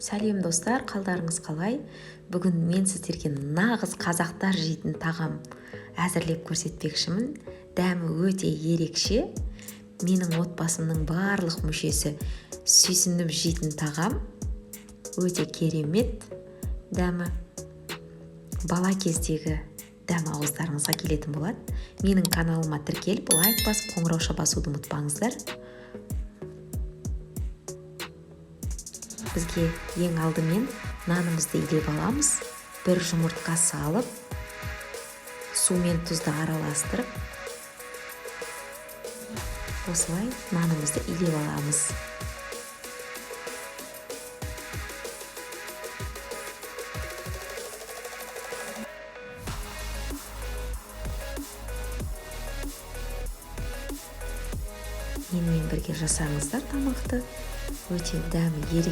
Сәлем достар, қалдарыңыз қалай? Бүгін мен сіздерге нағыз қазақтар жейтін тағам әзірлеп көрсетпекшімін. Дәмі өте ерекше. Менің отбасымның барлық мүшесі сүйсініп жейтін тағам. Өте керемет дәмі. Бала кездегі дәм ауыздарыңызға келетін болады. Менің каналыма тіркеліп, лайк басып, қоңырауша басуды ұмытпаңыздар. Бізге ең алдымен нанымызды илеп аламыз. Бір жұмыртқа салып, су мен тұзды араластырып, осылай нанымызды илеп аламыз. Менімен бірге жасаңыздар тамақты. Өте дәмі